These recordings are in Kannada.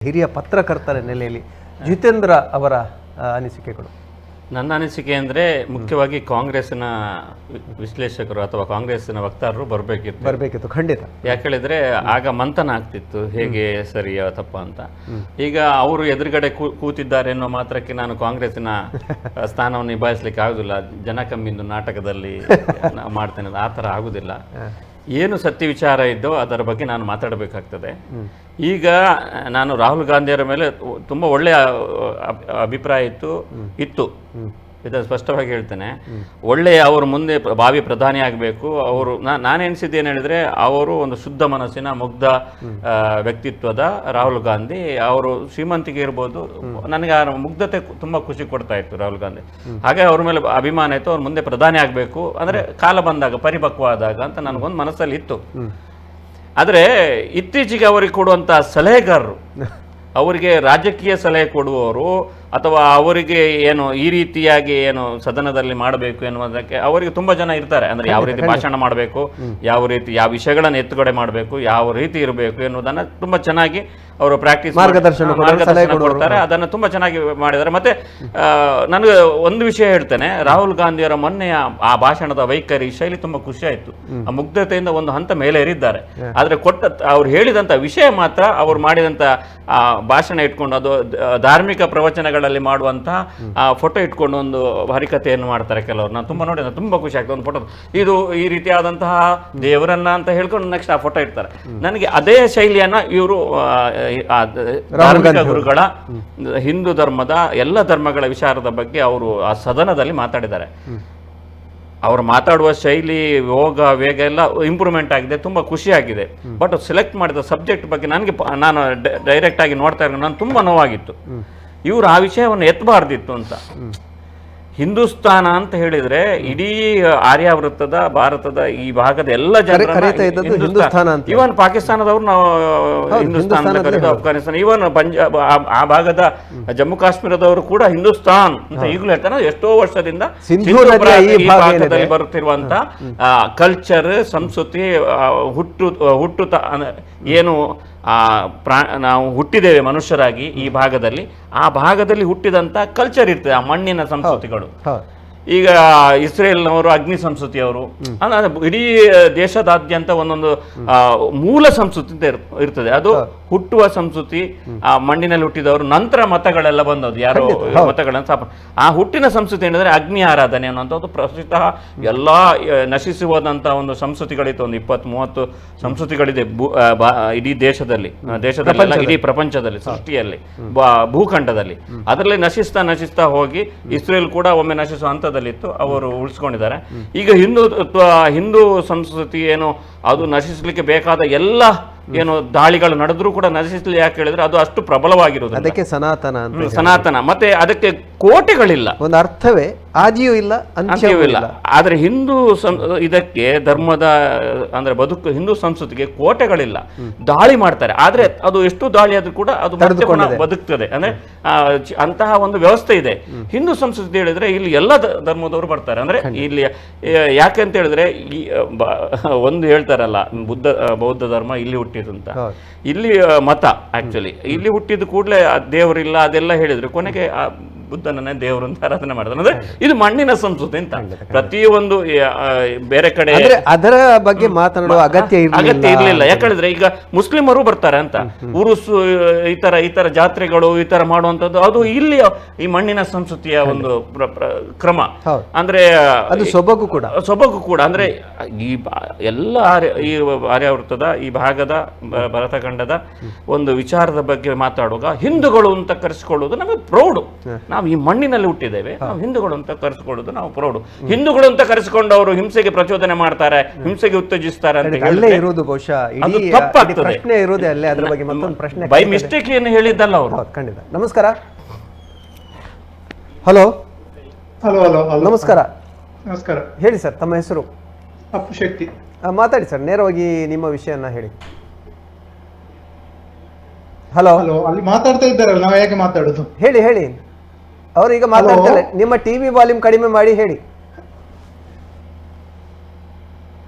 ಹಿರಿಯ ಪತ್ರಕರ್ತರ ನೆಲೆಯಲ್ಲಿ ಜಿತೇಂದ್ರ ಅವರ ಅನಿಸಿಕೆಗಳು. ನನ್ನ ಅನಿಸಿಕೆ ಅಂದರೆ ಮುಖ್ಯವಾಗಿ ಕಾಂಗ್ರೆಸ್ಸಿನ ವಿಶ್ಲೇಷಕರು ಅಥವಾ ಕಾಂಗ್ರೆಸ್ಸಿನ ವಕ್ತಾರರು ಬರಬೇಕಿತ್ತು ಖಂಡಿತ. ಯಾಕೆ ಹೇಳಿದ್ರೆ ಆಗ ಮಂಥನ ಆಗ್ತಿತ್ತು ಹೇಗೆ ಸರಿಯ ತಪ್ಪ ಅಂತ. ಈಗ ಅವರು ಎದುರುಗಡೆ ಕೂತಿದ್ದಾರೆ ಅನ್ನೋ ಮಾತ್ರಕ್ಕೆ ನಾನು ಕಾಂಗ್ರೆಸ್ಸಿನ ಸ್ಥಾನವನ್ನು ನಿಭಾಯಿಸಲಿಕ್ಕೆ ಆಗುದಿಲ್ಲ, ಜನ ಕಮ್ಮಿಂದು ನಾಟಕದಲ್ಲಿ ಮಾಡ್ತೇನೆ, ಆ ಥರ ಆಗುದಿಲ್ಲ. ಏನು ಸತ್ಯ ವಿಚಾರ ಇದ್ದೋ ಅದರ ಬಗ್ಗೆ ನಾನು ಮಾತಾಡಬೇಕಾಗ್ತದೆ. ಈಗ ನಾನು ರಾಹುಲ್ ಗಾಂಧಿಯವರ ಮೇಲೆ ತುಂಬ ಒಳ್ಳೆಯ ಅಭಿಪ್ರಾಯ ಇತ್ತು ಇದನ್ನು ಸ್ಪಷ್ಟವಾಗಿ ಹೇಳ್ತೇನೆ. ಒಳ್ಳೆಯ ಅವರು ಮುಂದೆ ಭಾವಿ ಪ್ರಧಾನಿ ಆಗಬೇಕು. ಅವರು ನಾನೆನಿಸಿದ್ದು ಏನು ಹೇಳಿದರೆ, ಅವರು ಒಂದು ಶುದ್ಧ ಮನಸ್ಸಿನ ಮುಗ್ಧ ವ್ಯಕ್ತಿತ್ವದ ರಾಹುಲ್ ಗಾಂಧಿ. ಅವರು ಶ್ರೀಮಂತಿಗೆ ಇರ್ಬೋದು, ನನಗೆ ಆ ಮುಗ್ಧತೆ ತುಂಬ ಖುಷಿ ಕೊಡ್ತಾ ಇತ್ತು ರಾಹುಲ್ ಗಾಂಧಿ. ಹಾಗೆ ಅವ್ರ ಮೇಲೆ ಅಭಿಮಾನ ಇತ್ತು, ಅವ್ರು ಮುಂದೆ ಪ್ರಧಾನಿ ಆಗಬೇಕು ಅಂದರೆ ಕಾಲ ಬಂದಾಗ, ಪರಿಪಕ್ವ ಆದಾಗ ಅಂತ ನನಗೊಂದು ಮನಸ್ಸಲ್ಲಿ ಇತ್ತು. ಆದರೆ ಇತ್ತೀಚೆಗೆ ಅವರಿಗೆ ಕೊಡುವಂಥ ಸಲಹೆಗಾರರು, ಅವರಿಗೆ ರಾಜಕೀಯ ಸಲಹೆ ಕೊಡುವವರು ಅಥವಾ ಅವರಿಗೆ ಏನು ಈ ರೀತಿಯಾಗಿ ಏನು ಸದನದಲ್ಲಿ ಮಾಡಬೇಕು ಎನ್ನುವುದಕ್ಕೆ ಅವರಿಗೆ ತುಂಬ ಜನ ಇರ್ತಾರೆ. ಅಂದರೆ ಯಾವ ರೀತಿ ಭಾಷಣ ಮಾಡಬೇಕು, ಯಾವ ರೀತಿ ಯಾವ ವಿಷಯಗಳನ್ನು ಎತ್ತುಗಡೆ ಮಾಡಬೇಕು, ಯಾವ ರೀತಿ ಇರಬೇಕು ಎನ್ನುವುದನ್ನು ತುಂಬ ಚೆನ್ನಾಗಿ ಅವರು ಪ್ರಾಕ್ಟೀಸ್ ಮಾರ್ಗದರ್ಶನ ಕೊಡ್ತಾರೆ. ಅದನ್ನು ತುಂಬ ಚೆನ್ನಾಗಿ ಮಾಡಿದ್ದಾರೆ. ಮತ್ತೆ ನನಗೆ ಒಂದು ವಿಷಯ ಹೇಳ್ತೇನೆ, ರಾಹುಲ್ ಗಾಂಧಿಯವರ ಮೊನ್ನೆಯ ಆ ಭಾಷಣದ ವೈಖರಿ ಶೈಲಿ ತುಂಬ ಖುಷಿ ಆಯಿತು. ಆ ಮುಗ್ಧತೆಯಿಂದ ಒಂದು ಹಂತ ಮೇಲೆ ಏರಿದ್ದಾರೆ. ಆದರೆ ಅವ್ರು ಹೇಳಿದಂಥ ವಿಷಯ ಮಾತ್ರ, ಅವ್ರು ಮಾಡಿದಂಥ ಭಾಷಣ ಇಟ್ಕೊಂಡು ಅದು ಧಾರ್ಮಿಕ ಪ್ರವಚನಗಳಲ್ಲಿ ಮಾಡುವಂತಹ ಫೋಟೋ ಇಟ್ಕೊಂಡು ಒಂದು ಹರಿಕತೆಯನ್ನು ಮಾಡ್ತಾರೆ ಕೆಲವರು. ನಾನು ತುಂಬ ನೋಡಿದ, ತುಂಬ ಖುಷಿ ಆಗ್ತದೆ. ಒಂದು ಫೋಟೋ ಇದು ಈ ರೀತಿಯಾದಂತಹ ದೇವರನ್ನ ಅಂತ ಹೇಳ್ಕೊಂಡು ನೆಕ್ಸ್ಟ್ ಆ ಫೋಟೋ ಇಡ್ತಾರೆ. ನನಗೆ ಅದೇ ಶೈಲಿಯನ್ನ ಇವರು ಧಾರ್ಮಿಕ ಗುರುಗಳ, ಹಿಂದೂ ಧರ್ಮದ ಎಲ್ಲ ಧರ್ಮಗಳ ವಿಚಾರದ ಬಗ್ಗೆ ಅವರು ಆ ಸದನದಲ್ಲಿ ಮಾತಾಡಿದ್ದಾರೆ. ಅವರು ಮಾತಾಡುವ ಶೈಲಿ, ಯೋಗ, ವೇಗ ಎಲ್ಲ ಇಂಪ್ರೂವ್ಮೆಂಟ್ ಆಗಿದೆ, ತುಂಬ ಖುಷಿಯಾಗಿದೆ. ಬಟ್ ಸೆಲೆಕ್ಟ್ ಮಾಡಿದ ಸಬ್ಜೆಕ್ಟ್ ಬಗ್ಗೆ ನಾನು ಡೈರೆಕ್ಟ್ ಆಗಿ ನೋಡ್ತಾ ಇರೋ ನಾನು ತುಂಬ ನೋವಾಗಿತ್ತು. ಇವರು ಆ ವಿಷಯವನ್ನು ಎತ್ತಬಾರ್ದಿತ್ತು ಅಂತ. ಹಿಂದೂಸ್ತಾನ ಅಂತ ಹೇಳಿದ್ರೆ ಇಡೀ ಆರ್ಯಾವೃತ್ತದ ಭಾರತದ ಈ ಭಾಗದ ಎಲ್ಲ ಜನರನ್ನ, ಇವನ್ ಪಾಕಿಸ್ತಾನದವ್ರು ನಾವು ಹಿಂದೂಸ್ತಾನ, ಅಫ್ಘಾನಿಸ್ತಾನ, ಇವನ್ ಪಂಜಾಬ್ ಆ ಭಾಗದ ಜಮ್ಮು ಕಾಶ್ಮೀರದವರು ಕೂಡ ಹಿಂದೂಸ್ತಾನ್ ಅಂತ ಈಗಲೂ ಹೇಳ್ತಾರೆ. ಎಷ್ಟೋ ವರ್ಷದಿಂದ ಈ ಭಾಗದಲ್ಲಿ ಬರುತ್ತಿರುವಂತ ಕಲ್ಚರ್, ಸಂಸ್ಕೃತಿ, ಹುಟ್ಟು ಏನು ನಾವು ಹುಟ್ಟಿದ್ದೇವೆ ಮನುಷ್ಯರಾಗಿ ಈ ಭಾಗದಲ್ಲಿ, ಆ ಭಾಗದಲ್ಲಿ ಹುಟ್ಟಿದಂಥ ಕಲ್ಚರ್ ಇರ್ತದೆ, ಆ ಮಣ್ಣಿನ ಸಂಸ್ಕೃತಿಗಳು. ಈಗ ಇಸ್ರೇಲ್ನವರು ಅಗ್ನಿ ಸಂಸ್ಕೃತಿಯವರು, ಇಡೀ ದೇಶದಾದ್ಯಂತ ಒಂದೊಂದು ಮೂಲ ಸಂಸ್ಕೃತಿ ಇರ್ತದೆ. ಅದು ಹುಟ್ಟುವ ಸಂಸ್ಕೃತಿ, ಆ ಮಣ್ಣಿನಲ್ಲಿ ಹುಟ್ಟಿದವರು. ನಂತರ ಮತಗಳೆಲ್ಲ ಬಂದದ್ದು, ಯಾರೋ ಮತಗಳನ್ನು ಸ್ಥಾಪನೆ. ಆ ಹುಟ್ಟಿನ ಸಂಸ್ಕೃತಿ ಹೇಳಿದ್ರೆ ಅಗ್ನಿ ಆರಾಧನೆ ಅನ್ನುವಂಥದ್ದು ಪ್ರಸ್ತುತ ಎಲ್ಲ ನಶಿಸುವಂಥ ಒಂದು ಸಂಸ್ಕೃತಿಗಳಿತ್ತು. ಒಂದು 20-30 ಸಂಸ್ಕೃತಿಗಳಿದೆ ಇಡೀ ದೇಶದಲ್ಲಿ, ಇಡೀ ಪ್ರಪಂಚದಲ್ಲಿ, ಸೃಷ್ಟಿಯಲ್ಲಿ, ಭೂಖಂಡದಲ್ಲಿ. ಅದರಲ್ಲಿ ನಶಿಸ್ತಾ ಹೋಗಿ ಇಸ್ರೇಲ್ ಕೂಡ ಒಮ್ಮೆ ನಶಿಸುವ ಹಂತದಲ್ಲಿತ್ತು, ಅವರು ಉಳಿಸ್ಕೊಂಡಿದ್ದಾರೆ. ಈಗ ಹಿಂದೂ ಸಂಸ್ಕೃತಿ ಏನು ಅದು ನಶಿಸಲಿಕ್ಕೆ ಬೇಕಾದ ಎಲ್ಲ ಏನು ದಾಳಿಗಳು ನಡೆದ್ರೂ ಕೂಡ ನಶಿಸಲಿ. ಯಾಕೆ ಹೇಳಿದ್ರೆ ಅದು ಅಷ್ಟು ಪ್ರಬಲವಾಗಿರುವುದು, ಅದಕ್ಕೆ ಸನಾತನ. ಮತ್ತೆ ಅದಕ್ಕೆ ಕೋಟೆಗಳಿಲ್ಲ, ಒಂದು ಅರ್ಥವೇ ಆದಿಯೂ ಇಲ್ಲ, ಅಂತ್ಯವೂ ಇಲ್ಲ. ಆದ್ರೆ ಹಿಂದೂ ಇದಕ್ಕೆ ಧರ್ಮದ ಅಂದ್ರೆ ಹಿಂದೂ ಸಂಸ್ಕೃತಿಗೆ ಕೋಟೆಗಳಿಲ್ಲ, ದಾಳಿ ಮಾಡ್ತಾರೆ. ಆದ್ರೆ ಅದು ಎಷ್ಟು ದಾಳಿ ಆದ್ರೂ ಕೂಡ ಅದು ಬದುಕ್ತದೆ. ಅಂದ್ರೆ ಅಂತಹ ಒಂದು ವ್ಯವಸ್ಥೆ ಇದೆ. ಹಿಂದೂ ಸಂಸ್ಕೃತಿ ಹೇಳಿದ್ರೆ ಇಲ್ಲಿ ಎಲ್ಲ ಧರ್ಮದವರು ಬರ್ತಾರೆ. ಅಂದ್ರೆ ಇಲ್ಲಿ ಯಾಕೆಂತ ಹೇಳಿದ್ರೆ ಒಂದು ಹೇಳ್ತಾರಲ್ಲ, ಬೌದ್ಧ ಧರ್ಮ ಇಲ್ಲಿ ಹುಟ್ಟಿದ್ದು ಅಂತ. ಇಲ್ಲಿ ಮತ ಆಕ್ಚುಲಿ ಇಲ್ಲಿ ಹುಟ್ಟಿದ ಕೂಡಲೇ ದೇವರಿಲ್ಲ ಅದೆಲ್ಲ ಹೇಳಿದ್ರು, ಕೊನೆಗೆ ಬುದ್ಧನನ್ನೇ ದೇವರು ಅಂತ ಆರಾಧನೆ ಮಾಡ್ತಾರೆ. ಅಂದ್ರೆ ಇದು ಮಣ್ಣಿನ ಸಂಸ್ಕೃತಿ ಅಂತ. ಪ್ರತಿಯೊಂದು ಬೇರೆ ಕಡೆ ಅದರ ಬಗ್ಗೆ ಮಾತನಾಡುವ ಅಗತ್ಯ ಇರ್ಲಿಲ್ಲ. ಯಾಕಂದ್ರೆ ಈಗ ಮುಸ್ಲಿಮರು ಬರ್ತಾರೆ ಅಂತ, ಉರುಸು, ಈ ತರ ಜಾತ್ರೆಗಳು, ಈ ತರ ಮಾಡುವಂತದ್ದು, ಅದು ಇಲ್ಲಿ ಈ ಮಣ್ಣಿನ ಸಂಸ್ಕೃತಿಯ ಒಂದು ಕ್ರಮ. ಅಂದ್ರೆ ಅದು ಸೊಬಗು ಕೂಡ. ಅಂದ್ರೆ ಈ ಎಲ್ಲ ಈ ಆರ್ಯಾವೃತ್ತದ ಈ ಭಾಗದ ಭರತಖಂಡದ ಒಂದು ವಿಚಾರದ ಬಗ್ಗೆ ಮಾತಾಡುವಾಗ ಹಿಂದೂಗಳು ಅಂತ ಕರೆಸಿಕೊಳ್ಳುವುದು ನಮಗೆ ಪ್ರೌಡ್. ನಾವು ಈ ಮಣ್ಣಿನಲ್ಲಿ ಹುಟ್ಟಿದ್ದೇವೆ, ನಾವು ಹಿಂದೂಗಳು ಅಂತ ಕರೆಸಿಕೊಳ್ಳುವುದು ನಾವು ಪ್ರೌಡ್. ಹಿಂದೂಗಳು ಅಂತ ಕರೆಸಿಕೊಂಡು ಅವರು ಹಿಂಸೆಗೆ ಪ್ರಚೋದನೆ ಮಾಡ್ತಾರೆ, ಹಿಂಸೆಗೆ ಉತ್ತೇಜಿಸ್ತಾರೆ ಅಂತ ತಪ್ಪಾಗ್ತದೆ. ಬೈ ಮಿಸ್ಟೇಕ್ ಏನು ಹೇಳಿದ್ದಲ್ಲ ಅವರು. ಖಂಡಿತ. ನಮಸ್ಕಾರ. ಹಲೋ. ನಮಸ್ಕಾರ. ಹೇಳಿ ಸರ್, ತಮ್ಮ ಹೆಸರು? ಅಪ್ಪು ಶಕ್ತಿ. ಮಾತಾಡಿ ಸರ್, ನೇರವಾಗಿ ನಿಮ್ಮ ವಿಷಯನ ಹೇಳಿ. ಹಲೋ. ಅಲ್ಲಿ ಮಾತಾಡ್ತಾ ಇದ್ದಾರಲ್ಲ, ನಾವು ಹೇಗೆ ಮಾತಾಡುದು? ಹೇಳಿ. ಅವರು ಈಗ ಮಾತಾಡ್ತಾರೆ, ನಿಮ್ಮ ಟಿವಿ ವಾಲ್ಯೂಮ್ ಕಡಿಮೆ ಮಾಡಿ ಹೇಳಿ.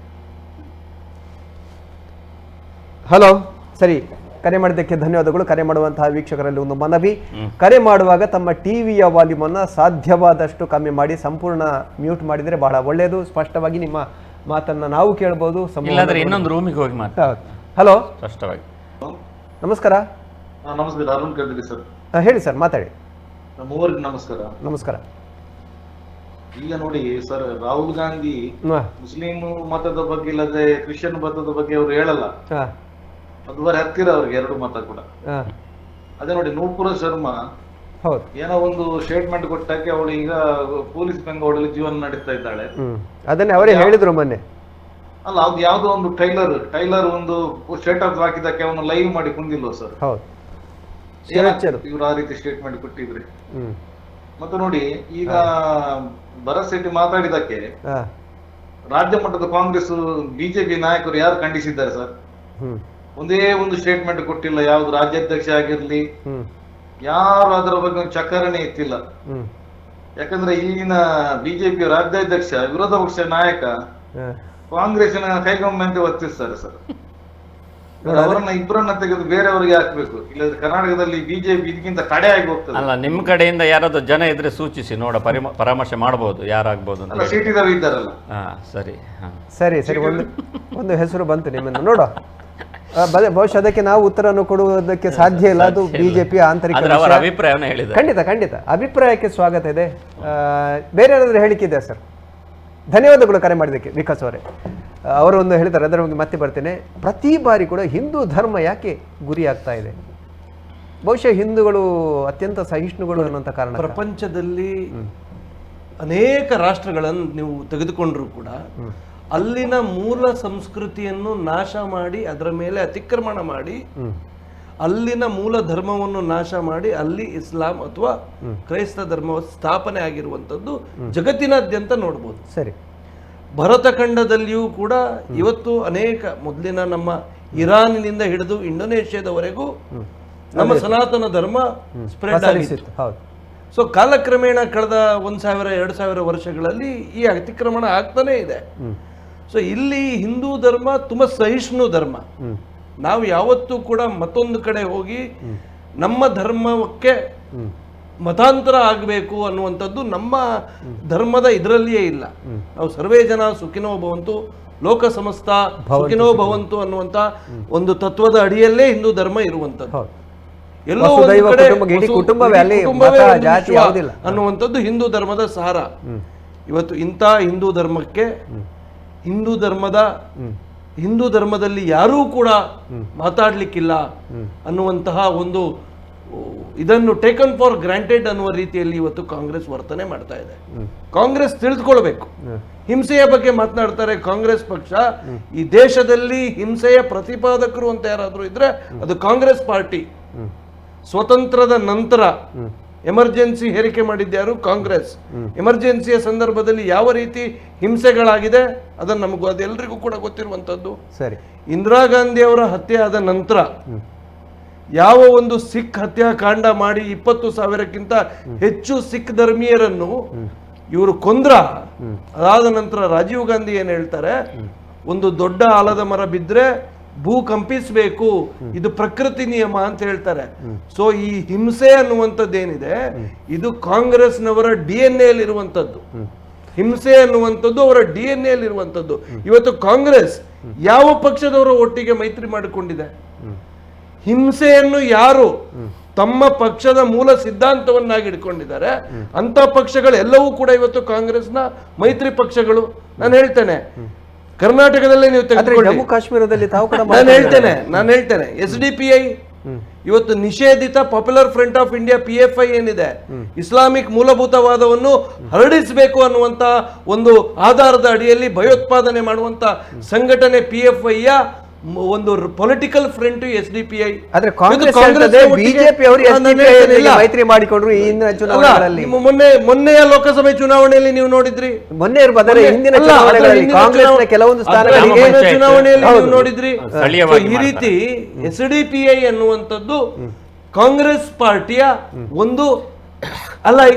ಹಲೋ. ಸರಿ, ಕರೆ ಮಾಡಿದ್ದಕ್ಕೆ ಧನ್ಯವಾದಗಳು. ಕರೆ ಮಾಡುವಂತಹ ವೀಕ್ಷಕರಲ್ಲಿ ಒಂದು ಮನವಿ, ಕರೆ ಮಾಡುವಾಗ ತಮ್ಮ ಟಿವಿಯ ವಾಲ್ಯೂಮ್ ಅನ್ನು ಸಾಧ್ಯವಾದಷ್ಟು ಕಮ್ಮಿ ಮಾಡಿ, ಸಂಪೂರ್ಣ ಮ್ಯೂಟ್ ಮಾಡಿದರೆ ಬಹಳ ಒಳ್ಳೆಯದು. ಸ್ಪಷ್ಟವಾಗಿ ನಿಮ್ಮ ಮಾತನ್ನ ನಾವು ಕೇಳಬಹುದು. ಇಲ್ಲಾಂದ್ರೆ ಇನ್ನೊಂದು ರೂಮಿಗೆ ಹೋಗಿ ಮಾತಾಡಿ. ಹಲೋ, ಸ್ಪಷ್ಟವಾಗಿ. ನಮಸ್ಕಾರ. ನಮಸ್ಕಾರ, ಅರುಣ್ ಕೇಳಿದ್ರಿ ಸರ್. ಹೇಳಿ ಸರ್, ಮಾತಾಡಿ. ಮೂವರಿಗೆ ನಮಸ್ಕಾರ. ನಮಸ್ಕಾರ. ಈಗ ನೋಡಿ ಸರ್, ರಾಹುಲ್ ಗಾಂಧಿ ಮುಸ್ಲಿಂ ಮತದ ಬಗ್ಗೆ ಇಲ್ಲದೆ ಕ್ರಿಶ್ಚಿಯನ್ ಮತದ ಬಗ್ಗೆ ಅವ್ರು ಹೇಳಲ್ಲ. ಅದು ಬರೀ ಹತ್ತಿರ ಅವ್ರಿಗೆ ಎರಡು ಮತ ಕೂಡ. ಅದೇ ನೋಡಿ, ನೂಪುರ ಶರ್ಮಾ ಏನೋ ಒಂದು ಸ್ಟೇಟ್ಮೆಂಟ್ ಕೊಟ್ಟಕ್ಕೆ ಅವಳು ಈಗ ಪೊಲೀಸ್ ಬೆಂಗಾವಳಲ್ಲಿ ಜೀವನ ನಡೆಸ್ತಾ ಇದ್ದಾಳೆ. ಅದನ್ನೇ ಅವರೇ ಹೇಳಿದ್ರು ಮೊನ್ನೆ. ಅಲ್ಲ, ಅದು ಯಾವ್ದೋ ಒಂದು ಟೈಲರ್ ಒಂದು ಸ್ಟೇಟಸ್ ಹಾಕಿದಕ್ಕೆ ಅವನು ಲೈವ್ ಮಾಡಿ ಕುಂದಿಲ್ವ ಸರ್? ಇವ್ರು ಆ ರೀತಿ ಸ್ಟೇಟ್ಮೆಂಟ್ ಕೊಟ್ಟಿದ್ರೆ. ಮತ್ತೆ ನೋಡಿ, ಈಗ ಭರತ್ ಶೆಟ್ಟಿ ಮಾತಾಡಿದಕ್ಕೆ ರಾಜ್ಯ ಮಟ್ಟದ ಕಾಂಗ್ರೆಸ್ ಬಿಜೆಪಿ ನಾಯಕರು ಯಾರು ಖಂಡಿಸಿದ್ದಾರೆ ಸರ್? ಒಂದೇ ಒಂದು ಸ್ಟೇಟ್ಮೆಂಟ್ ಕೊಟ್ಟಿಲ್ಲ. ಯಾವ್ದು ರಾಜ್ಯಾಧ್ಯಕ್ಷ ಆಗಿರ್ಲಿ, ಯಾರು ಅದರ ಬಗ್ಗೆ ಒಂದು ಚಕ್ಕರಣೆ ಎತ್ತಿಲ್ಲ. ಯಾಕಂದ್ರೆ ಇಲ್ಲಿನ ಬಿಜೆಪಿ ರಾಜ್ಯಾಧ್ಯಕ್ಷ, ವಿರೋಧ ಪಕ್ಷ ನಾಯಕ ಕಾಂಗ್ರೆಸ್ಸಿನ ಕೈಗೊಂಬಂತೆ ವರ್ತಿಸ್ತಾರೆ ಸರ್. ಅವರನ್ನ ಇಬ್ಬರನ್ನ ತೆಗೆದು ಬೇರೆಯವರಿಗೆ ಹಾಕ್ಬೇಕು, ಇಲ್ಲದ್ರೆ ಕರ್ನಾಟಕದಲ್ಲಿ ಬಿಜೆಪಿ ಇದಕ್ಕಿಂತ ಕಡೆ ಆಗಿ ಹೋಗ್ತದೆ. ಅಲ್ಲ, ನಿಮ್ಮ ಕಡೆಯಿಂದ ಯಾರಾದ್ರೂ ಜನ ಇದ್ರೆ ಸೂಚಿಸಿ ನೋಡ, ಪರಾಮರ್ಶೆ ಮಾಡಬಹುದು, ಯಾರಾಗ್ಬೋದು ಅಂತ. ಸಿಟಿ ರವಿ ಇದ್ದಾರಲ್ಲ. ಸರಿ ಸರಿ ಸರಿ, ಒಂದು ಹೆಸರು ಬಂತು ನಿಮ್ಮನ್ನು ನೋಡುವ. ಬಹುಶಃ ಅದಕ್ಕೆ ನಾವು ಉತ್ತರವನ್ನು ಕೊಡುವುದಕ್ಕೆ ಸಾಧ್ಯ ಇಲ್ಲ, ಅದು ಬಿಜೆಪಿ ಆಂತರಿಕ ಅಭಿಪ್ರಾಯವನ್ನ ಹೇಳಿದ್ದಾರೆ. ಖಂಡಿತ ಅಭಿಪ್ರಾಯಕ್ಕೆ ಸ್ವಾಗತ ಇದೆ. ಬೇರೆ ಏನಾದರೂ ಹೇಳಿಕ್ಕಿದೆ ಸರ್? ಧನ್ಯವಾದಗಳು ಕರೆ ಮಾಡಿದ್ದಕ್ಕೆ ವಿಕಾಸ್ ಅವರೇ. ಅವರು ಒಂದು ಹೇಳಿದ್ದಾರೆ, ಅದರ ಬಗ್ಗೆ ಮತ್ತೆ ಬರ್ತೇನೆ. ಪ್ರತಿ ಬಾರಿ ಕೂಡ ಹಿಂದೂ ಧರ್ಮ ಯಾಕೆ ಗುರಿ ಆಗ್ತಾ ಇದೆ? ಬಹುಶಃ ಹಿಂದೂಗಳು ಅತ್ಯಂತ ಸಹಿಷ್ಣುಗಳು ಅನ್ನುವಂಥ ಕಾರಣ. ಪ್ರಪಂಚದಲ್ಲಿ ಅನೇಕ ರಾಷ್ಟ್ರಗಳನ್ನು ನೀವು ತೆಗೆದುಕೊಂಡ್ರೂ ಕೂಡ ಅಲ್ಲಿನ ಮೂಲ ಸಂಸ್ಕೃತಿಯನ್ನು ನಾಶ ಮಾಡಿ, ಅದರ ಮೇಲೆ ಅತಿಕ್ರಮಣ ಮಾಡಿ, ಅಲ್ಲಿನ ಮೂಲ ಧರ್ಮವನ್ನು ನಾಶ ಮಾಡಿ ಅಲ್ಲಿ ಇಸ್ಲಾಂ ಅಥವಾ ಕ್ರೈಸ್ತ ಧರ್ಮ ಸ್ಥಾಪನೆ ಆಗಿರುವಂಥದ್ದು ಜಗತ್ತಿನಾದ್ಯಂತ ನೋಡ್ಬೋದು. ಸರಿ, ಭರತಖಂಡದಲ್ಲಿಯೂ ಕೂಡ ಇವತ್ತು ಅನೇಕ ಮೊದಲಿನ ನಮ್ಮ ಇರಾನಿನಿಂದ ಹಿಡಿದು ಇಂಡೋನೇಷ್ಯಾದವರೆಗೂ ನಮ್ಮ ಸನಾತನ ಧರ್ಮ ಸ್ಪ್ರೆಡ್ ಆಗಿತ್ತು. ಸೊ ಕಾಲಕ್ರಮೇಣ ಕಳೆದ 1000-2000 ವರ್ಷಗಳಲ್ಲಿ ಈ ಅತಿಕ್ರಮಣ ಆಗ್ತಾನೆ ಇದೆ. ಸೊ ಇಲ್ಲಿ ಹಿಂದೂ ಧರ್ಮ ತುಂಬಾ ಸಹಿಷ್ಣು ಧರ್ಮ. ನಾವು ಯಾವತ್ತೂ ಕೂಡ ಮತ್ತೊಂದು ಕಡೆ ಹೋಗಿ ನಮ್ಮ ಧರ್ಮಕ್ಕೆ ಮತಾಂತರ ಆಗಬೇಕು ಅನ್ನುವಂಥದ್ದು ನಮ್ಮ ಧರ್ಮದ ಇದರಲ್ಲಿಯೇ ಇಲ್ಲ. ನಾವು ಸರ್ವೇ ಜನ ಸುಖಿನೋ ಭವಂತು, ಲೋಕ ಸಮಸ್ತ ಸುಖಿನೋ ಭವಂತು ಅನ್ನುವಂಥ ಒಂದು ತತ್ವದ ಅಡಿಯಲ್ಲೇ ಹಿಂದೂ ಧರ್ಮ ಇರುವಂಥದ್ದು. ಎಲ್ಲೋ ಅನ್ನುವಂಥದ್ದು ಹಿಂದೂ ಧರ್ಮದ ಸಾರ. ಇವತ್ತು ಇಂಥ ಹಿಂದೂ ಧರ್ಮಕ್ಕೆ ಹಿಂದೂ ಧರ್ಮದಲ್ಲಿ ಯಾರೂ ಕೂಡ ಮಾತಾಡ್ಲಿಕ್ಕಿಲ್ಲ ಅನ್ನುವಂತಹ ಒಂದು ಇದನ್ನು ಟೇಕನ್ ಫಾರ್ ಗ್ರಾಂಟೆಡ್ ಅನ್ನುವ ರೀತಿಯಲ್ಲಿ ಇವತ್ತು ಕಾಂಗ್ರೆಸ್ ವರ್ತನೆ ಮಾಡ್ತಾ ಇದೆ. ಕಾಂಗ್ರೆಸ್ ತಿಳಿದುಕೊಳ್ಬೇಕು. ಹಿಂಸೆಯ ಬಗ್ಗೆ ಮಾತನಾಡ್ತಾರೆ ಕಾಂಗ್ರೆಸ್ ಪಕ್ಷ. ಈ ದೇಶದಲ್ಲಿ ಹಿಂಸೆಯ ಪ್ರತಿಪಾದಕರು ಅಂತ ಯಾರಾದ್ರೂ ಇದ್ರೆ ಅದು ಕಾಂಗ್ರೆಸ್ ಪಾರ್ಟಿ. ಸ್ವತಂತ್ರದ ನಂತರ ಎಮರ್ಜೆನ್ಸಿ ಹೇರಿಕೆ ಮಾಡಿದ್ಯಾರು? ಕಾಂಗ್ರೆಸ್. ಎಮರ್ಜೆನ್ಸಿಯ ಸಂದರ್ಭದಲ್ಲಿ ಯಾವ ರೀತಿ ಹಿಂಸೆಗಳಾಗಿದೆ ಅದನ್ನು ನಮಗೂ ಅದೆಲ್ಲರಿಗೂ ಕೂಡ ಗೊತ್ತಿರುವಂತದ್ದು. ಸರಿ, ಇಂದಿರಾ ಗಾಂಧಿ ಅವರ ಹತ್ಯೆ ಆದ ನಂತರ ಯಾವ ಒಂದು ಸಿಖ್ ಹತ್ಯಾಕಾಂಡ ಮಾಡಿ 20,000ಕ್ಕಿಂತ ಹೆಚ್ಚು ಸಿಖ್ ಧರ್ಮೀಯರನ್ನು ಇವರು ಕೊಂದ್ರ. ಅದಾದ ನಂತರ ರಾಜೀವ್ ಗಾಂಧಿ ಏನ್ ಹೇಳ್ತಾರೆ, ಒಂದು ದೊಡ್ಡ ಆಲದ ಮರ ಬಿದ್ರೆ ಭೂ ಕಂಪಿಸಬೇಕು, ಇದು ಪ್ರಕೃತಿ ನಿಯಮ ಅಂತ ಹೇಳ್ತಾರೆ. ಸೊ ಈ ಹಿಂಸೆ ಅನ್ನುವಂಥದ್ದೇನಿದೆ ಇದು ಕಾಂಗ್ರೆಸ್ನವರ DNA ಇರುವಂತದ್ದು. ಹಿಂಸೆ ಅನ್ನುವಂಥದ್ದು ಅವರ DNA ಇರುವಂತದ್ದು. ಇವತ್ತು ಕಾಂಗ್ರೆಸ್ ಯಾವ ಪಕ್ಷದವರ ಒಟ್ಟಿಗೆ ಮೈತ್ರಿ ಮಾಡಿಕೊಂಡಿದೆ? ಹಿಂಸೆಯನ್ನು ಯಾರು ತಮ್ಮ ಪಕ್ಷದ ಮೂಲ ಸಿದ್ಧಾಂತವನ್ನಾಗಿ ಇಟ್ಕೊಂಡಿದ್ದಾರೆ ಅಂತ ಪಕ್ಷಗಳೆಲ್ಲವೂ ಕೂಡ ಇವತ್ತು ಕಾಂಗ್ರೆಸ್ನ ಮೈತ್ರಿ ಪಕ್ಷಗಳು. ನಾನು ಹೇಳ್ತೇನೆ, ಕರ್ನಾಟಕದಲ್ಲೇ ನೀವು ಜಮ್ಮು ಕಾಶ್ಮೀರದಲ್ಲಿ ನಾನು ಹೇಳ್ತೇನೆ SDPI ಇವತ್ತು ನಿಷೇಧಿತ popular front of India PFI ಏನಿದೆ, ಇಸ್ಲಾಮಿಕ್ ಮೂಲಭೂತವಾದವನ್ನು ಹರಡಿಸಬೇಕು ಅನ್ನುವಂತ ಒಂದು ಆಧಾರದ ಅಡಿಯಲ್ಲಿ ಭಯೋತ್ಪಾದನೆ ಮಾಡುವಂತ ಸಂಘಟನೆ PFI ಯ ಒಂದು ಪೊಲಿಟಿಕಲ್ ಫ್ರಂಟ್ SDPI. ಆದ್ರೆ ಕಾಂಗ್ರೆಸ್ ಬಿಜೆಪಿ ಅವರು ಮೈತ್ರಿ ಮಾಡಿಕೊಂಡ್ರು ಈ ಹಿಂದಿನ ಚುನಾವಣೆಗಳಲ್ಲಿ. ಮೊನ್ನೆಯ ಲೋಕಸಭೆ ಚುನಾವಣೆಯಲ್ಲಿ ನೀವು ನೋಡಿದ್ರಿ, ಹಿಂದಿನ ಚುನಾವಣೆಗಳಲ್ಲಿ ಕಾಂಗ್ರೆಸ್ನ ಕೆಲವೊಂದು ಸ್ಥಾನಗಳಿಗೆ ಚುನಾವಣೆಯಲ್ಲಿ ನೀವು ನೋಡಿದ್ರಿ. ಈ ರೀತಿ SDPI ಅನ್ನುವಂಥದ್ದು ಕಾಂಗ್ರೆಸ್ ಪಾರ್ಟಿಯ ಒಂದು ಅಲೈ.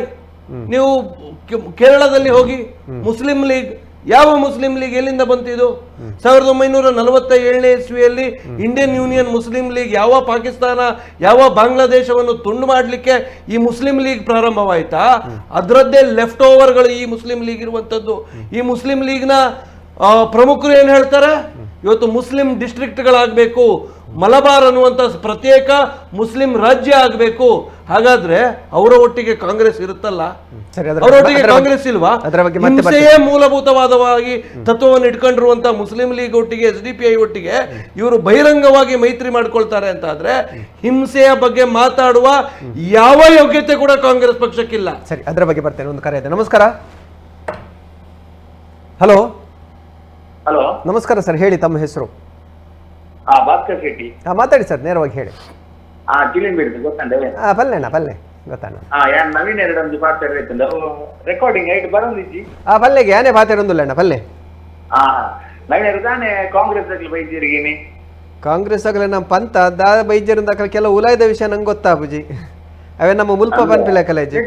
ನೀವು ಕೇರಳದಲ್ಲಿ ಹೋಗಿ ಮುಸ್ಲಿಂ ಲೀಗ್ ಯಾವ ಮುಸ್ಲಿಂ ಲೀಗ್ ಎಲ್ಲಿಂದ ಬಂತಿದು? 1947ನೇ ಇಸ್ವಿಯಲ್ಲಿ ಇಂಡಿಯನ್ ಯೂನಿಯನ್ ಮುಸ್ಲಿಂ ಲೀಗ್ ಯಾವ ಪಾಕಿಸ್ತಾನ ಯಾವ ಬಾಂಗ್ಲಾದೇಶವನ್ನು ತುಂಡು ಮಾಡಲಿಕ್ಕೆ ಈ ಮುಸ್ಲಿಂ ಲೀಗ್ ಪ್ರಾರಂಭವಾಯ್ತಾ? ಅದರದ್ದೇ ಲೆಫ್ಟ್ ಓವರ್ಗಳು ಈ ಮುಸ್ಲಿಂ ಲೀಗ್ ಇರುವಂತದ್ದು. ಈ ಮುಸ್ಲಿಂ ಲೀಗ್ನ ಪ್ರಮುಖರು ಏನ್ ಹೇಳ್ತಾರೆ? ಇವತ್ತು ಮುಸ್ಲಿಂ ಡಿಸ್ಟ್ರಿಕ್ಟ್ಗಳಾಗಬೇಕು, ಮಲಬಾರ್ ಅನ್ನುವಂಥ ಪ್ರತ್ಯೇಕ ಮುಸ್ಲಿಂ ರಾಜ್ಯ ಆಗಬೇಕು. ಹಾಗಾದ್ರೆ ಅವರ ಒಟ್ಟಿಗೆ ಕಾಂಗ್ರೆಸ್ ಇರುತ್ತಲ್ಲ, ಸರಿ, ಅವರ ಒಟ್ಟಿಗೆ ಕಾಂಗ್ರೆಸ್ ಇಲ್ವಾ? ಹಿಂಸೆಯೇ ಮೂಲಭೂತವಾದವಾಗಿ ತತ್ವವನ್ನು ಇಟ್ಕೊಂಡಿರುವಂತಹ ಮುಸ್ಲಿಂ ಲೀಗ್ ಒಟ್ಟಿಗೆ SDPI ಒಟ್ಟಿಗೆ ಇವರು ಬಹಿರಂಗವಾಗಿ ಮೈತ್ರಿ ಮಾಡ್ಕೊಳ್ತಾರೆ ಅಂತ ಆದ್ರೆ ಹಿಂಸೆಯ ಬಗ್ಗೆ ಮಾತಾಡುವ ಯಾವ ಯೋಗ್ಯತೆ ಕೂಡ ಕಾಂಗ್ರೆಸ್ ಪಕ್ಷಕ್ಕಿಲ್ಲ. ಸರಿ, ಅದರ ಬಗ್ಗೆ ಬರ್ತೇನೆ. ಒಂದು ಕರೆ ಇದೆ. ನಮಸ್ಕಾರ. ಹಲೋ ಹಲೋ, ನಮಸ್ಕಾರ ಸರ್, ಹೇಳಿ ತಮ್ಮ ಹೆಸರು? ಭಾಸ್ಕರ್ ಶೆಟ್ಟಿ. ಮಾತಾಡಿ ಸರ್, ನೇರವಾಗಿ ಹೇಳಿ. ಜಿಲಿಂಬಿಡ್ದು ಗೊತ್ತಂಡೆ? ಪಲ್ಲೆ ಗೊತ್ತಾನ. ಯಾನ್ ನವೀನ್ ಎರಡೊಂದು ಪಾತ್ರ ರೆಕಾರ್ಡಿಂಗ್ ಐಟ್ ಬರೋದಿಜ್ಜಿ ಪಲ್ಲೆಗೆ ಯಾನೇ ಪಾತಿರೊಂದುಲ್ಲ ಪಲ್ಲೆ. ನವೀನ್ ಎರಡಾನೆ ಕಾಂಗ್ರೆಸ್ ಆಗ್ಲಿ ಬೈದಿರಿಗೇನಿ ಕಾಂಗ್ರೆಸ್ ಆಗಲೇ ನಮ್ಮ ಪಂತ ದಾ ಬೈಜರಿಂದ ಕೆಲವು ಉಲಾಯ್ದ ವಿಷಯ ನಂಗೆ ಗೊತ್ತಾ ಬುಜಿ. ಅವೇ ನಮ್ಮ ಮುಲ್ಪ ಪನ್ಪಿಲ್ಲ ಕಲೇಜಿ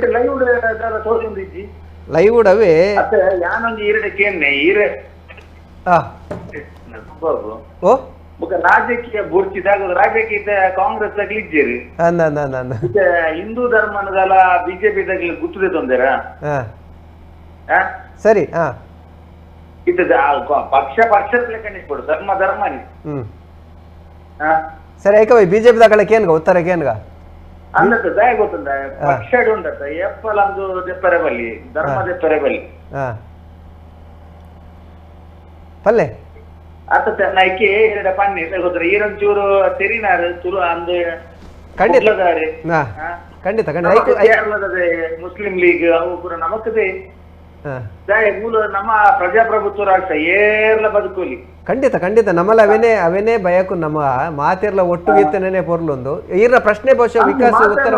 ಲೈವ್ ಅವೇ ಯಾನೊಂದು ಈರಡಕ್ಕೇನೆ ಈರ ಓ ರಾಜಕೀಯ ಬುರ್ಚಿದಾಗ ರಾಜಕೀಯ ಕಾಂಗ್ರೆಸ್ ಆಗ್ಲಿದ್ದೀರಿ ಹಿಂದೂ ಧರ್ಮನದಲ್ಲ ಬಿಜೆಪಿ ಗುತ್ತದೆ ತೊಂದರ ಸರಿ. ಪಕ್ಷದ ಲೆಕ್ಕನಿಸ್ಬಿಡು ಧರ್ಮ ಧರ್ಮನಿ ಸರಿ. ಐಕ ಬಿಜೆಪಿ ದಾಖಲೆ ಕೇನ್ಗ ಉತ್ತರಕ್ಕೇನ್ಗ ಅಂದತ್ತ ದಯ ಗೊತ್ತಂದ ಪಕ್ಷ ಉಂಡತ್ತ ಎಪ್ಪಲ್ ಅಂದು ದೆಪ್ಪರೆ ಬಲ್ಲಿ ಧರ್ಮ ದೆಪ್ಪರೆ ಬಲ್ಲಿ ಪಲ್ಲೆ ಅತ್ತ ನೈಕೆ ಎರಡ ಪನ್ನಿ ಗೊತ್ತರ ಈರೊಂಚೂರು ತೆರಿನಾರು ಚೂರು ಅಂದು ಖಂಡಿತ ಖಂಡಿತ ಕೇರಳದ ಮುಸ್ಲಿಂ ಲೀಗ್ ಅವು ಪೂರ ನಮಕದೆ ಮೂಲ ನಮ್ಮ ಪ್ರಜಾಪ್ರಭುತ್ವ ರಾಷ್ಟ್ರ ಏರ್ಲ ಬದುಕೋಲಿ ಖಂಡಿತ ನಮ್ಮಲ್ಲ ಅವೇನೇ ಬಯಕು ನಮ್ಮ ಮಾತಿರ್ಲ ಒಟ್ಟುಗೀತನೇ ಪೊರ್ಲೊಂದು ಈರ ಪ್ರಶ್ನೆ ಬಹುಶಃ ವಿಕಾಸ ಉತ್ತರ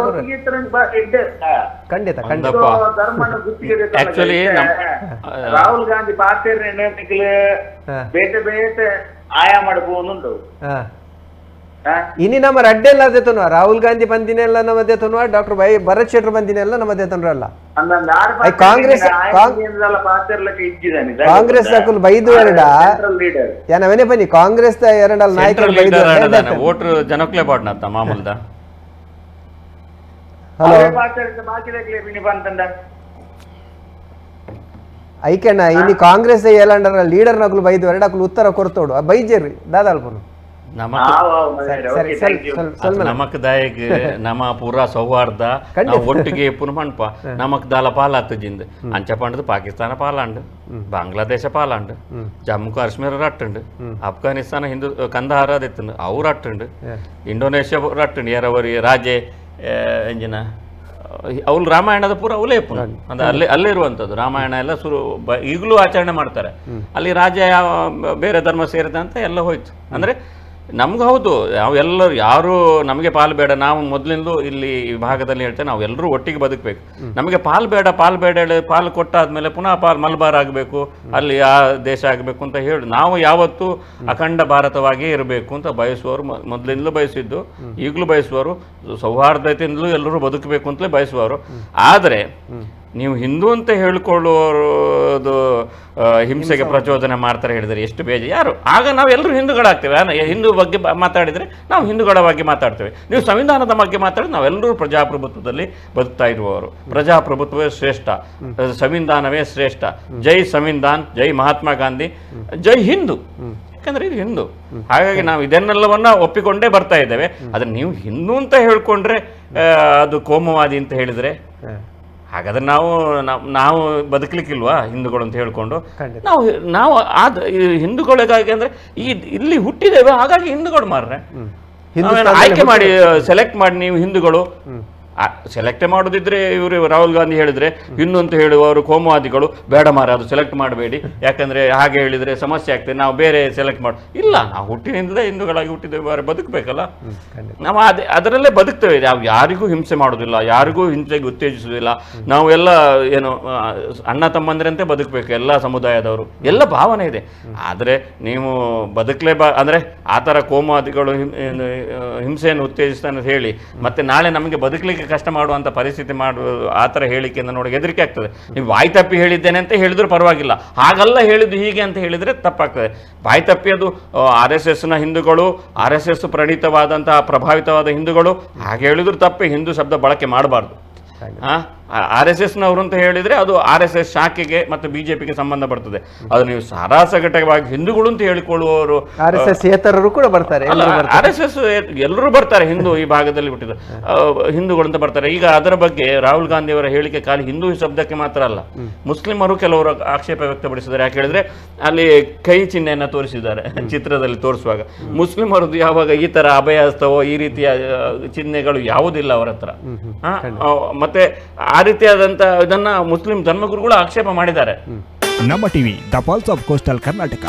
ಖಂಡಿತ ರಾಹುಲ್ ಗಾಂಧಿ ಪಾರ್ಟಿ ಬೇಟೆ ಬೇಟೆ ಆಯಾ ಮಾಡಬಹುದು ಇನಿ ನಮ್ಮ ರಡ್ಡೆಲ್ಲ ದೇತನು ರಾಹುಲ್ ಗಾಂಧಿ ಬಂದಿನೆಲ್ಲ ನಮ್ಮ ದೇತನು ಡಾಕ್ಟರ್ ಭರತ್ ಶೆಟ್ಟರ್ ಬಂದಿನೆಲ್ಲ ನಮ್ಮ ದೇತನು ಅಲ್ಲ ಕಾಂಗ್ರೆಸ್ ಕಾಂಗ್ರೆಸ್ ಬೈದು ಎರಡ ಏನವನೇ ಬನ್ನಿ ಕಾಂಗ್ರೆಸ್ ಎರಡಲ್ಲ ನಾಯಕರು ಬೈದು ಓಟ್ರು ಜನಕ್ಲೆ ಬಾಡ್ನತ್ತ ಮಾಮೂಲ್ದ ಐಕೆಣ್ಣ ಇನ್ನು ಕಾಂಗ್ರೆಸ್ ಏಲಂಡರ ಲೀಡರ್ ನಕಲು ಬೈದು ಎರಡಕ್ಕಲು ಉತ್ತರ ಕೊರ್ತೋಡು ಬೈಜೇರಿ ದಾದಾಲ್ಪನು ನಮಕ್ ದಾಯಗ್ ನಮ ಪೂರಾ ಸೌಹಾರ್ದ ಒಟ್ಟಿಗೆ ಪುನಮಣ್ಪ ನಮಕ್ ದಾಲ ಪಾಲಾತಜಿಂದ ಅಂಚ ಪಂಡದು ಪಾಕಿಸ್ತಾನ ಪಾಲಾಂಡು ಬಾಂಗ್ಲಾದೇಶ ಪಾಲಾಂಡು ಜಮ್ಮು ಕಾಶ್ಮೀರ ರಟ್ಟುಂಡು ಅಫ್ಘಾನಿಸ್ತಾನ ಹಿಂದೂ ಕಂದಹಾರ ದೆತ್ತುಂಡು ಅವು ರಟ್ಟುಂಡು ಇಂಡೋನೇಷ್ಯಾ ರಟ್ಟುಂಡು ಎರವರಿ ರಾಜೆ ಎಂಜಿನ ಅವ್ಲು ರಾಮಾಯಣದ ಪೂರ ಅವಲೇ ಅಂದ್ರೆ ಅಲ್ಲೇ ಇರುವಂಥದ್ದು ರಾಮಾಯಣ ಎಲ್ಲ ಈಗಲೂ ಆಚರಣೆ ಮಾಡ್ತಾರೆ. ಅಲ್ಲಿ ರಾಜ ಬೇರೆ ಧರ್ಮ ಸೇರಿದೆ ಅಂತ ಎಲ್ಲ ಹೋಯ್ತು. ಅಂದ್ರೆ ನಮ್ಗೆ ಹೌದು ನಾವೆಲ್ಲರೂ ಯಾರು ನಮಗೆ ಪಾಲು ಬೇಡ, ನಾವು ಮೊದಲಿಂದಲೂ ಇಲ್ಲಿ ಈ ಭಾಗದಲ್ಲಿ ಹೇಳ್ತೇವೆ ನಾವು ಎಲ್ಲರೂ ಒಟ್ಟಿಗೆ ಬದುಕಬೇಕು. ನಮಗೆ ಪಾಲು ಬೇಡ ಹೇಳಿ ಪಾಲು ಕೊಟ್ಟಾದ್ಮೇಲೆ ಪುನಃ ಮಲಬಾರ್ ಆಗಬೇಕು ಅಲ್ಲಿ ಆ ದೇಶ ಆಗಬೇಕು ಅಂತ ಹೇಳಿ ನಾವು ಯಾವತ್ತೂ ಅಖಂಡ ಭಾರತವಾಗಿಯೇ ಇರಬೇಕು ಅಂತ ಬಯಸುವವರು ಮೊದಲಿಂದಲೂ ಬಯಸಿದ್ದು, ಈಗಲೂ ಬಯಸುವರು, ಸೌಹಾರ್ದತೆಯಿಂದಲೂ ಎಲ್ಲರೂ ಬದುಕಬೇಕು ಅಂತಲೇ ಬಯಸುವವರು. ಆದರೆ ನೀವು ಹಿಂದೂ ಅಂತ ಹೇಳಿಕೊಳ್ಳುವುದು ಹಿಂಸೆಗೆ ಪ್ರಚೋದನೆ ಮಾಡ್ತಾರೆ ಹೇಳಿದರೆ ಎಷ್ಟು ಯಾರು ಆಗ ನಾವೆಲ್ಲರೂ ಹಿಂದೂಗಳಾಗ್ತೇವೆ. ಹಿಂದೂ ಬಗ್ಗೆ ಮಾತಾಡಿದರೆ ನಾವು ಹಿಂದೂಗಳ ಬಗ್ಗೆ ಮಾತಾಡ್ತೇವೆ. ನೀವು ಸಂವಿಧಾನದ ಬಗ್ಗೆ ಮಾತಾಡಿದ್ರೆ ನಾವೆಲ್ಲರೂ ಪ್ರಜಾಪ್ರಭುತ್ವದಲ್ಲಿ ಬದುಕ್ತಾ ಇರುವವರು. ಪ್ರಜಾಪ್ರಭುತ್ವವೇ ಶ್ರೇಷ್ಠ, ಸಂವಿಧಾನವೇ ಶ್ರೇಷ್ಠ. ಜೈ ಸಂವಿಧಾನ್, ಜೈ ಮಹಾತ್ಮ ಗಾಂಧಿ, ಜೈ ಹಿಂದೂ. ಯಾಕಂದ್ರೆ ಇದು ಹಿಂದೂ. ಹಾಗಾಗಿ ನಾವು ಇದನ್ನೆಲ್ಲವನ್ನ ಒಪ್ಪಿಕೊಂಡೇ ಬರ್ತಾ ಇದ್ದೇವೆ. ಆದ್ರೆ ನೀವು ಹಿಂದೂ ಅಂತ ಹೇಳ್ಕೊಂಡ್ರೆ ಅದು ಕೋಮುವಾದಿ ಅಂತ ಹೇಳಿದ್ರೆ ಹಾಗಾದ್ರೆ ನಾವು ಬದುಕಲಿಕ್ಕಿಲ್ವಾ ಹಿಂದೂಗಳು ಅಂತ ಹೇಳ್ಕೊಂಡು? ನಾವು ಹಿಂದೂಗಳಿಗಾಗಿ ಅಂದ್ರೆ ಇಲ್ಲಿ ಹುಟ್ಟಿದ್ದೇವೆ, ಹಾಗಾಗಿ ಹಿಂದೂಗಳು ಮಾರ್ರೆ ಆಯ್ಕೆ ಮಾಡಿ ಸೆಲೆಕ್ಟ್ ಮಾಡಿ ನೀವು ಹಿಂದೂಗಳು ಸೆಲೆಕ್ಟ್ ಮಾಡೋದಿದ್ರೆ ಇವರು ರಾಹುಲ್ ಗಾಂಧಿ ಹೇಳಿದ್ರೆ ಹಿಂದೂ ಅಂತ ಹೇಳುವವರು ಕೋಮುವಾದಿಗಳು ಬೇಡ ಮಾರ ಅದು ಸೆಲೆಕ್ಟ್ ಮಾಡಬೇಡಿ, ಯಾಕಂದ್ರೆ ಹಾಗೆ ಹೇಳಿದ್ರೆ ಸಮಸ್ಯೆ ಆಗ್ತದೆ, ನಾವು ಬೇರೆ ಸೆಲೆಕ್ಟ್ ಇಲ್ಲ, ನಾವು ಹುಟ್ಟಿನಿಂದಲೇ ಹಿಂದೂಗಳಾಗಿ ಹುಟ್ಟಿದ್ದೇವೆ, ಬದುಕಬೇಕಲ್ಲ. ನಾವು ಅದರಲ್ಲೇ ಬದುಕ್ತೇವೆ. ನಾವು ಯಾರಿಗೂ ಹಿಂಸೆ ಮಾಡೋದಿಲ್ಲ, ಯಾರಿಗೂ ಹಿಂಸೆಗೆ ಉತ್ತೇಜಿಸುವುದಿಲ್ಲ. ನಾವು ಎಲ್ಲ ಏನು ಅಣ್ಣ ತಮ್ಮಂದ್ರಂತೆ ಬದುಕಬೇಕು, ಎಲ್ಲ ಸಮುದಾಯದವರು, ಎಲ್ಲ ಭಾವನೆ ಇದೆ. ಆದರೆ ನೀವು ಅಂದ್ರೆ ಆ ಥರ ಕೋಮುವಾದಿಗಳು ಹಿಂಸೆಯನ್ನು ಉತ್ತೇಜಿಸ್ತಾನೆ ಹೇಳಿ ಮತ್ತೆ ನಾಳೆ ನಮಗೆ ಬದುಕಲಿಕ್ಕೆ ಕಷ್ಟ ಮಾಡುವಂಥ ಪರಿಸ್ಥಿತಿ ಆ ಥರ ಹೇಳಿಕೆಯನ್ನು ನೋಡಿ ಹೆದರಿಕೆ ಆಗ್ತದೆ. ನೀವು ಬಾಯಿ ತಪ್ಪಿ ಹೇಳಿದ್ದೇನೆ ಅಂತ ಹೇಳಿದ್ರು ಪರವಾಗಿಲ್ಲ, ಹಾಗಲ್ಲ ಹೇಳಿದ್ದು ಹೀಗೆ ಅಂತ ಹೇಳಿದರೆ ತಪ್ಪಾಗ್ತದೆ. ಬಾಯಿ ತಪ್ಪಿ ಅದು RSSನ ಹಿಂದೂಗಳು, RSS ಪ್ರಣೀತವಾದಂತಹ ಪ್ರಭಾವಿತವಾದ ಹಿಂದೂಗಳು ಹಾಗೆ ಹೇಳಿದ್ರು ತಪ್ಪೆ, ಹಿಂದೂ ಶಬ್ದ ಬಳಕೆ ಮಾಡಬಾರ್ದು. RSSನವರು ಅಂತ ಹೇಳಿದರೆ ಅದು RSS ಶಾಖೆಗೆ ಮತ್ತು BJPಗೆ ಸಂಬಂಧ ಬರ್ತದೆ. ಅದು ನೀವು ಸಾರಾಸಗಟವಾಗಿ ಹಿಂದೂಗಳು ಅಂತ ಹೇಳಿಕೊಳ್ಳುವವರು RSS ಏತರರು ಕೂಡ ಬರ್ತಾರೆ. ಅಲ್ಲ, RSS ಎಲ್ಲರೂ ಬರ್ತಾರೆ, ಹಿಂದೂ ಈ ಭಾಗದಲ್ಲಿ ಹುಟ್ಟಿದ ಹಿಂದೂಗಳು ಅಂತ ಬರ್ತಾರೆ. ಈಗ ಅದರ ಬಗ್ಗೆ ರಾಹುಲ್ ಗಾಂಧಿ ಅವರ ಹೇಳಿಕೆ ಖಾಲಿ ಹಿಂದೂ ಶಬ್ದಕ್ಕೆ ಮಾತ್ರ ಅಲ್ಲ, ಮುಸ್ಲಿಮರು ಕೆಲವರು ಆಕ್ಷೇಪ ವ್ಯಕ್ತಪಡಿಸಿದ್ದಾರೆ. ಯಾಕೆ ಹೇಳಿದ್ರೆ ಅಲ್ಲಿ ಕೈ ಚಿಹ್ನೆಯನ್ನ ತೋರಿಸಿದ್ದಾರೆ ಚಿತ್ರದಲ್ಲಿ ತೋರಿಸುವಾಗ. ಮುಸ್ಲಿಮರದ್ದು ಯಾವಾಗ ಈ ತರ ಅಭಯಹಸ್ತವೋ ಈ ರೀತಿಯ ಚಿಹ್ನೆಗಳು ಯಾವುದಿಲ್ಲ ಅವರ ಹತ್ರ. ಮತ್ತೆ ಆ ರೀತಿಯಾದಂತ ಇದನ್ನ ಮುಸ್ಲಿಂ ಧರ್ಮಗುರುಗಳು ಆಕ್ಷೇಪ ಮಾಡಿದ್ದಾರೆ. ನಮ್ಮ TV the pulse of coastal Karnataka.